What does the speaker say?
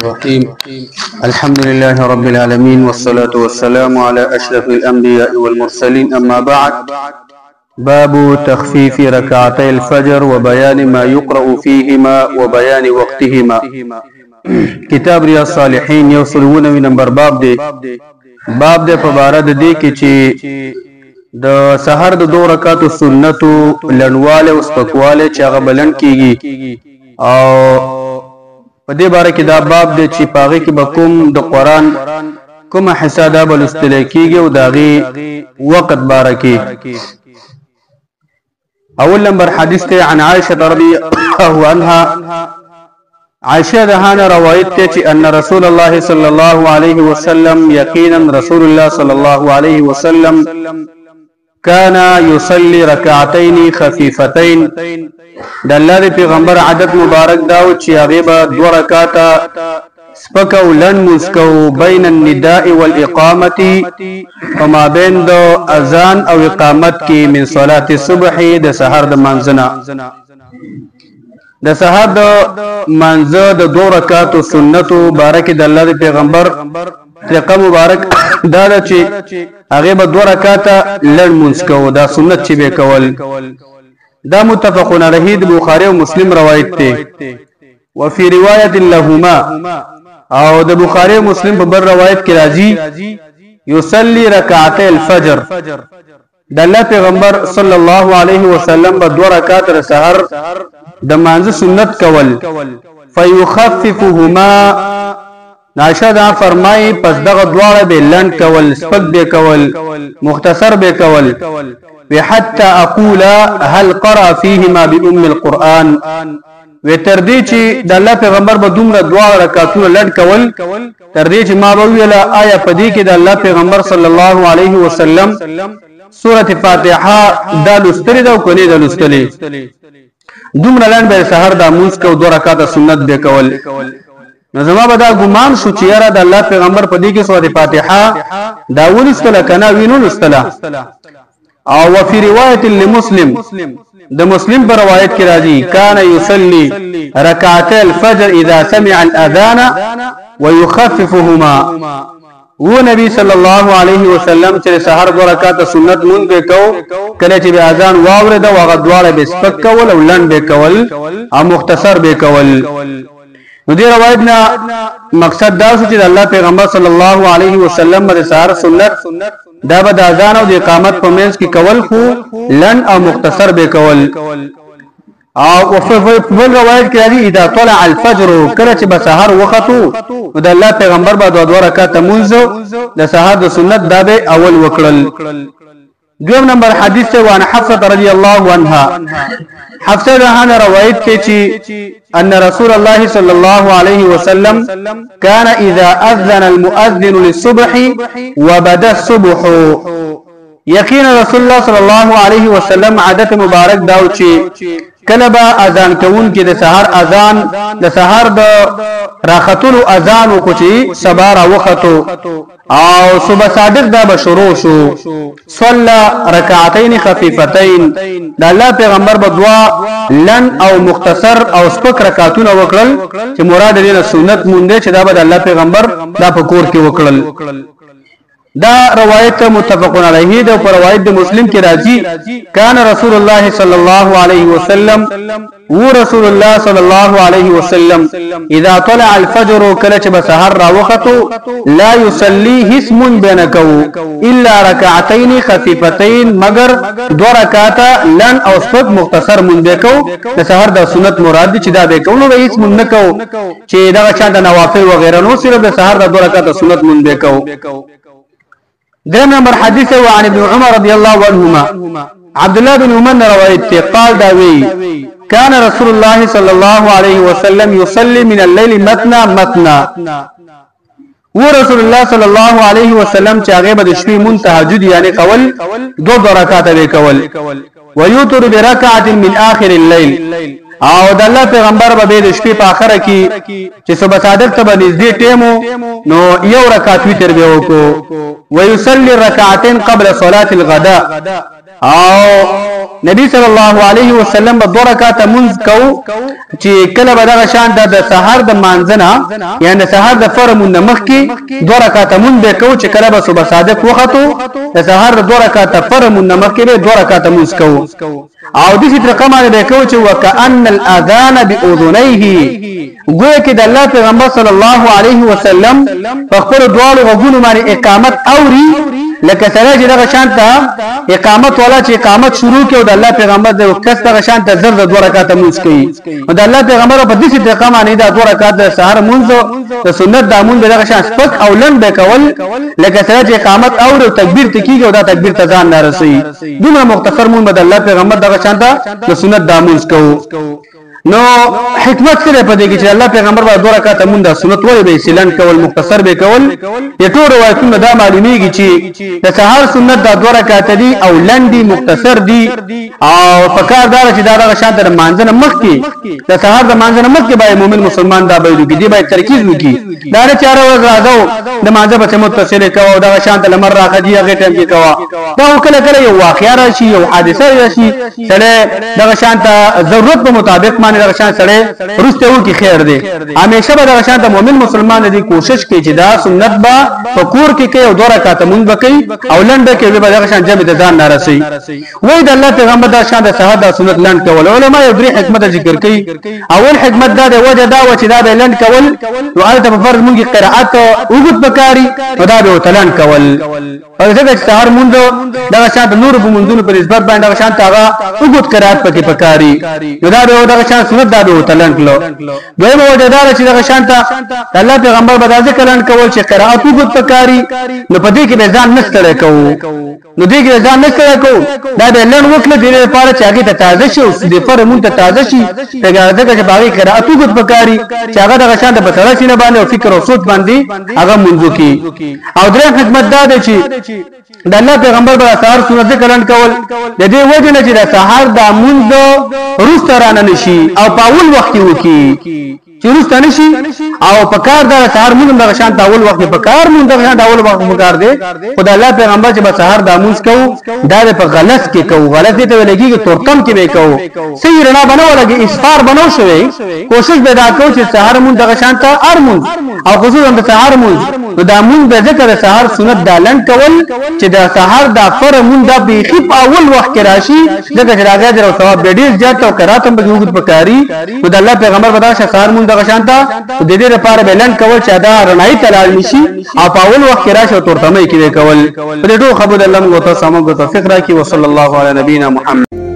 الرحيم. الحمد لله رب العالمين والصلاة والسلام على أشرف الأنبياء والمرسلين. أما بعد، باب تخفيف ركعتي الفجر وبيان ما يقرأ فيهما وبيان وقتهما. کتاب ریاض صالحین یو سلوونه نمبر باب دی په باره د دې کې چې د سحر د 2 رکعاتو سنتو لنواله او سپکواله چې هغه بلند کیږي، او په دې باره کې دا باب دی چې پاغه کې به کوم د قرآن کومه حصہ دا بلستل کیږي او داغي وقت باره کې. اول نمبر حدیث ته عن عائشة رضی الله عنها. عائشہ دهانه روایت ته چې ان رسول الله صلی الله علیه وسلم یقینا رسول الله صلی الله علیه وسلم كان يصلي ركعتين خفيفتين. د الله پیغمبر عادت مبارک داو چې هغه به 2 رکعاته سپکو لن مسکو بین النداء والاقامه، وما بین د اذان او اقامت کې من صلاه الصبح د سحر د منځنه. د سحر د منځه د 2 رکعاتو سنتو بارک د الله پیغمبر طریقه مبارک دا چې هغه به 2 رکعاته لن مسکو، دا سنت چې به کول. دا متفقون علیه د بخاری او مسلم روایت ته. وفي روایت لهما، او د بخاری او مسلم په بر روایت کې راځي یصلی رکعتي الفجر. د الله پیغمبر صلی الله علیه وسلم به 2 رکعات سحر د مانځ سنت کول. فیخففهما، عائشہ دا فرمای پس دغه دواړه به لند کول، سپک به کول، مختصر به کول. وحتى اقول هل قرأ فيهما بأم القرآن، وتر دې چې د الله پیغمبر به دومره 2 رکعاتونه لند کول، تر دې چې ما به ویله آیا پدې کې د الله پیغمبر صلی الله علیه وسلم سورۃ فاتحه دا لستری دا کني دا لستلی. دومره لند به سحر دا موږ کو 2 رکعات سنت به کول. نو زما به دا ګمان شو چې یاره د الله پیغمبر پدې کې سورۃ فاتحه دا ولستله کنه وینو لستله. او وفي روایت لمسلم، د مسلم پر روایت کې راځي کان یصلی رکعتي الفجر اذا سمع الاذان ويخففهما. و نبی صلی الله علیه وسلم چې سحر 2 رکعات سنت مونږ به کو، کله چې به اذان واورید او هغه دواړه به سپک کول او لند به کول او مختصر به کول. نو دې روایت نه مقصد دا چې د الله پیغمبر صلی الله علیه وسلم د سحر سنت دا به د اذان او د اقامت په منځ کې کول، خو لن او مختصر به کول. او په بل روایت کې راځي اذا طلع الفجر، کله چې به سحر وختو د الله پیغمبر به 2 رکعات مونږ د سحر د سنت دا به اول وکړل. دویم نمبر حدیث ته وان حفصه رضی الله عنها. حفصه ده روایت کې چې ان رسول الله صلی الله علیه وسلم كان اذا اذن المؤذن للصبح وبدا الصبح. یقینا رسول الله صلی الله علیه وسلم عادت مبارک داو چې کله به اذان کوون کې د سحر اذان د سحر د راختلو اذان وکړي سبا را وختو او صبح صادق دا به شروع شو. صلى رکعتين خفيفتين، د الله پیغمبر به 2 لن او مختصر او سپک رکعاتونه وکړل چې مراد دې سنت مونږ چې دا به د الله پیغمبر دا په کور کې وکړل. دا روایت متفقون علیه ده. پر روایت د مسلم کې راځي کان رسول الله صلی الله علیه وسلم، و رسول الله صلی الله علیه وسلم اذا طلع الفجر، کله چې به سحر راوختو لا يصلي اسم بينکو الا رکعتين خفيفتين، مگر 2 رکعات لن او سپک مختصر مونږ کو. د سحر د سنت مراد چې دا به کوو، نو هیڅ مونږ نکو چې دا چا د نوافل وغیرہ، نو صرف د سحر د 2 رکعات سنت مونږ کو. دریم نمبر حدیث وعن ابن عمر رضی الله عنهما. عبد الله بن عمر روایت ته قال داوی كان رسول الله صلی الله علیه وسلم يصلي من الليل مثنى مثنى. و رسول الله صلی الله علیه وسلم چې هغه به د شپې مون تهجد یعنی قول 2 رکعات به کول. ويوتر بركعه من اخر الليل، او د الله پیغمبر به د شپې په اخره کې چې صبح صادق ته به نږدې ټیمو نو 1 رکعت وتر به وکړو. ويصلي ركعتين قبل صلاه الغداء، او نبی صلی الله علیه وسلم به 2 رکعات منځ کو چې کله به دغه شان د سحر د مانځنه یعنی سحر د فرمون مخ کې 2 رکعات منځ به کو چې کله به صبح صادق وختو د سحر د 2 رکعات فرمون مخ کې به 2 رکعات منځ کو او د دې طریقه باندې به کو چې وکأن الاذان باذنيه ګویا کې د الله پیغمبر صلی الله علیه وسلم په خپل دواړو غوږونو باندې اقامت اوري لکه سره چې دغه شانته اقامت والا چې اقامت شروع کړي او د الله پیغمبر د وخت دغه شانته زر 2 رکعات مونږ کوي او د الله پیغمبر په دې طریقه باندې دا 2 رکعات د سحر مونږ د سنت د مونږ دغه شان سپک او لند به کول لکه سره چې اقامت او تکبیر تکیږي او دا تکبیر ته ځان نه رسي دومره مختصر مونږ د الله پیغمبر دغه شانته د سنت د مونږ کوو نو حکمت سره پدې کې چې الله پیغمبر باندې 2 رکعات مونږ د سنت وایي به سیلن کول مختصر به کول د ټول روایتونو دا معلومیږي چې د سحر سنت د 2 رکعات دي او لندي مختصر دي او فکردار چې دا دغه شانته مانځنه مخ کې د سحر د مانځنه مخ کې به مؤمن مسلمان دا به لګي دی به ترکیز وکي دا نه چاره وځاو د مانځه په متصل کوو دغه شانته لمر راخدي هغه ټیم کې کوه دا کله کله یو واقعیا راشي یو حادثه راشي سره دغه شانته ضرورت په مطابق دغه شان سره رسته و کی خیر دی همیشه به دغه شان د مؤمن مسلمان دی کوشش کوي چې دا سنت با فقور کې کوي او 2 رکعات مونږ وکي او لنډ کې به دغه شان جمع د ځان نارسي وای د الله پیغمبر د شان د صحابه د سنت لنډ کول علماء یو درې حکمت ذکر کوي اول حکمت دا د وجه دا و چې دا به لنډ کول نو البته په فرض مونږ قرائت وګت بکاری او دا به تلان کول او څنګه چې سحر مونږ دغه شان د نور په مونږونو په نسبت باندې دغه شان هغه وګت قرائت پکې پکاري نو دا به دغه شان سنت دا به تلان کلو دویمه وجه دا چې دغه شان ته الله پیغمبر به ځکه کلان کول چې قرائت وګت پکاري نو په دې کې به ځان نستړی کوو نو دې کې ځان نستړی کوو دا به لن وکړه دې لپاره چې هغه ته تازه شي او دې پر مونږ ته تازه شي دغه چې باغی قرائت وګت پکاري چې هغه دغه شان د بسره سینه باندې او فکر او سوچ باندې هغه منځو کې او درې حکمت دا دی چې د الله پیغمبر به سحر سنت کلان کول د دې وجه نه چې د سحر د منځ روسترانه نشي او په اول وخت وکي چې روسته نشي او په کار د سحر مونږ د شان د اول وخت په کار مونږ د شان د اول وخت په کار دی خدای الله پیغمبر چې به سحر د مونږ کوو دا په غلط کې کوو غلط ته ولګي چې تورتم کې به کوو صحیح رڼا بنو لګي اسفار بنو شوی کوشش به دا کوو چې سحر مونږ د شان ته ارمون او خصوصا د سحر مونږ نو دا مونږ به ذکر سحر سنت دالن کول چې د سحر د فر مونږ د بیخي په اول وخت کې راشي دغه چې راځي او ثواب به ډیر زیات او کراتم به وګت پکاري نو د الله پیغمبر به دا سحر مونږ دغه شانته د دې لپاره بلند کول چې دا رڼای تلال نشي او په اول وخت راشه تورتمه کې کول په دې ټول خبر الله موږ ته سمو توفیق راکړي وصلی الله علی نبینا محمد